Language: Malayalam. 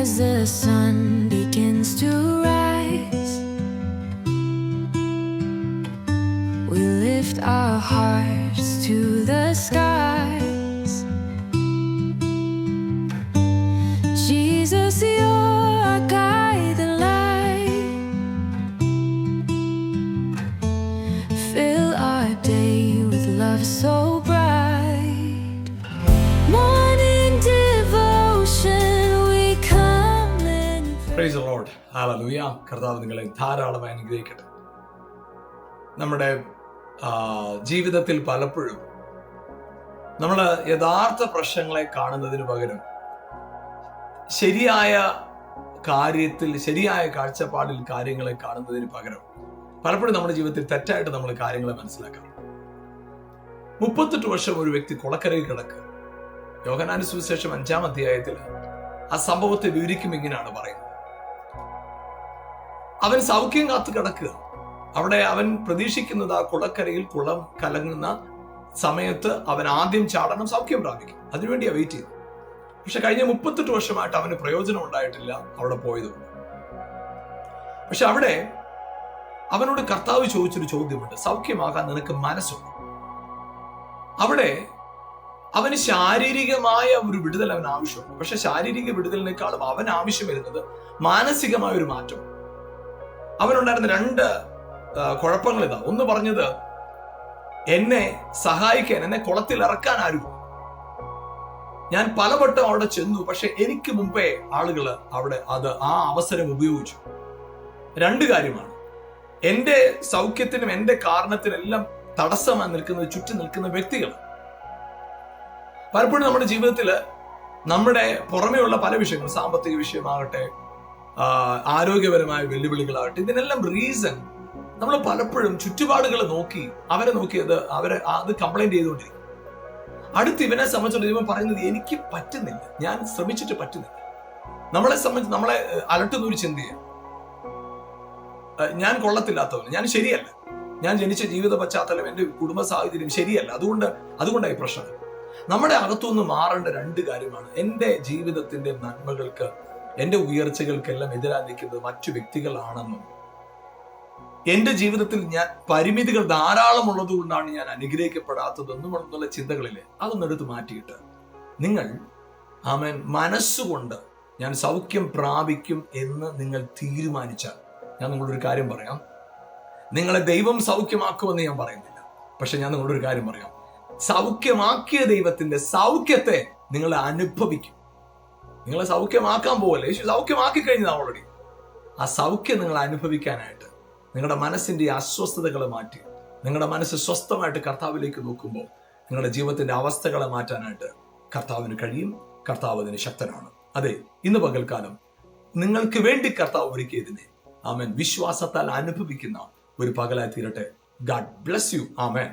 as the sun begins to rise, we lift our hearts to the skies. Jesus, you're our guide and light. Fill our day with love so bright. Morning devotion, we come in. Praise the Lord. Hallelujah. കർത്താവ് നിങ്ങളെ ധാരാളമായി അനുഗ്രഹിക്കട്ടെ. നമ്മുടെ ജീവിതത്തിൽ പലപ്പോഴും നമ്മൾ യഥാർത്ഥ പ്രശ്നങ്ങളെ കാണുന്നതിന് പകരം ശരിയായ കാര്യത്തിൽ, ശരിയായ കാഴ്ചപ്പാടിൽ കാര്യങ്ങളെ കാണുന്നതിന് പകരം പലപ്പോഴും നമ്മുടെ ജീവിതത്തിൽ തെറ്റായിട്ട് നമ്മൾ കാര്യങ്ങളെ മനസ്സിലാക്കാം. 38 വർഷം ഒരു വ്യക്തി കുളക്കരയിൽ കിടക്കുക. യോഹന്നാന്റെ സുവിശേഷം 5-ാം അധ്യായത്തിൽ ആ സംഭവത്തെ വിവരിക്കും ഇങ്ങനെയാണ് പറയുന്നത്. അവൻ സൗഖ്യം കാത്തു കിടക്കുക. അവിടെ അവൻ പ്രതീക്ഷിക്കുന്നത് ആ കുളക്കരയിൽ കുളം കലങ്ങുന്ന സമയത്ത് അവൻ ആദ്യം ചാടണം, സൗഖ്യം പ്രാപിക്കും. അതിനുവേണ്ടിയാണ് വെയിറ്റ് ചെയ്തു. പക്ഷെ കഴിഞ്ഞ 38 വർഷമായിട്ട് അവന് പ്രയോജനം ഉണ്ടായിട്ടില്ല അവിടെ പോയതുകൊണ്ട്. പക്ഷെ അവിടെ അവനോട് കർത്താവ് ചോദിച്ചൊരു ചോദ്യമുണ്ട്, സൗഖ്യമാകാൻ നിനക്ക് മനസ്സുണ്ട്? അവിടെ അവന് ശാരീരികമായ ഒരു വിടുതൽ അവൻ ആവശ്യമുണ്ട്. പക്ഷെ ശാരീരിക വിടുതലിനേക്കാളും അവൻ ആവശ്യം വരുന്നത് മാനസികമായ ഒരു മാറ്റം. അവനുണ്ടായിരുന്ന 2 കുഴപ്പങ്ങൾ ഇതാ. ഒന്ന് പറഞ്ഞത്, എന്നെ സഹായിക്കാൻ, എന്നെ കുളത്തിൽ ഇറക്കാൻ ആരും. ഞാൻ പലവട്ടം അവിടെ ചെന്നു, പക്ഷെ എനിക്ക് മുമ്പേ ആളുകൾ അവിടെ ആ അവസരം ഉപയോഗിച്ചു. 2 കാര്യമാണ്, എന്റെ സൗഖ്യത്തിനും എന്റെ കാരണത്തിനെല്ലാം തടസ്സമായി നിൽക്കുന്നത് ചുറ്റും നിൽക്കുന്ന വ്യക്തികൾ. പലപ്പോഴും നമ്മുടെ ജീവിതത്തിൽ നമ്മുടെ പുറമെയുള്ള പല വിഷയങ്ങൾ, സാമ്പത്തിക വിഷയമാകട്ടെ, ആരോഗ്യപരമായ വെല്ലുവിളികളാകട്ടെ, ഇതിനെല്ലാം റീസൺ നമ്മൾ പലപ്പോഴും ചുറ്റുപാടുകളെ നോക്കി അവരെ അത് കംപ്ലൈന്റ് ചെയ്തുകൊണ്ടിരിക്കും. അടുത്ത് ഇവനെ സംബന്ധിച്ചിടത്തോളം പറയുന്നത്, എനിക്ക് പറ്റുന്നില്ല, ഞാൻ ശ്രമിച്ചിട്ട് പറ്റുന്നില്ല. നമ്മളെ സംബന്ധിച്ച് നമ്മളെ അലട്ടുന്ന ഒരു ചിന്തയാണ്, ഞാൻ കൊള്ളത്തില്ലാത്തവന്, ഞാൻ ശരിയല്ല, ഞാൻ ജനിച്ച ജീവിത പശ്ചാത്തലം, എന്റെ കുടുംബ സാഹചര്യം ശരിയല്ല, അതുകൊണ്ടായി പ്രശ്നം. നമ്മുടെ അകത്തുനിന്ന് മാറേണ്ട 2 കാര്യമാണ്. എന്റെ ജീവിതത്തിന്റെ നന്മകൾക്ക്, എന്റെ ഉയർച്ചകൾക്കെല്ലാം എതിരായി നിൽക്കുന്നത് മറ്റു വ്യക്തികളാണെന്നും, എന്റെ ജീവിതത്തിൽ ഞാൻ പരിമിതികൾ ധാരാളം ഉള്ളത് കൊണ്ടാണ് ഞാൻ അനുഗ്രഹിക്കപ്പെടാത്തതെന്നും എന്നുള്ള ചിന്തകളില്ലേ, അതൊന്നും എടുത്ത് മാറ്റിയിട്ട് നിങ്ങൾ മനസ്സുകൊണ്ട് ഞാൻ സൗഖ്യം പ്രാപിക്കും എന്ന് നിങ്ങൾ തീരുമാനിച്ചാൽ, ഞാൻ നിങ്ങളൊരു കാര്യം പറയാം, നിങ്ങളെ ദൈവം സൗഖ്യമാക്കുമെന്ന് ഞാൻ പറയുന്നില്ല. പക്ഷെ ഞാൻ നിങ്ങളൊരു കാര്യം പറയാം, സൗഖ്യമാക്കിയ ദൈവത്തിന്റെ സൗഖ്യത്തെ നിങ്ങൾ അനുഭവിക്കും. നിങ്ങളെ സൗഖ്യമാക്കാൻ പോകല്ലേ, യേശു സൗഖ്യമാക്കി കഴിഞ്ഞാൽ ഓൾറെഡി. ആ സൗഖ്യം നിങ്ങൾ അനുഭവിക്കാനായിട്ട് നിങ്ങളുടെ മനസ്സിന്റെ അസ്വസ്ഥതകളെ മാറ്റി നിങ്ങളുടെ മനസ്സ് സ്വസ്ഥമായിട്ട് കർത്താവിലേക്ക് നോക്കുമ്പോൾ നിങ്ങളുടെ ജീവിതത്തിന്റെ അവസ്ഥകളെ മാറ്റാനായിട്ട് കർത്താവിന് കഴിയും. കർത്താവ് അതിന് ശക്തനാണ്. അതെ, ഇന്ന് പകൽക്കാലം നിങ്ങൾക്ക് വേണ്ടി കർത്താവ് ഒരുക്കിയതിനെ വിശ്വാസത്താൽ അനുഭവിക്കുന്ന ഒരു പകലായി തീരട്ടെ. God bless you. ആമേൻ.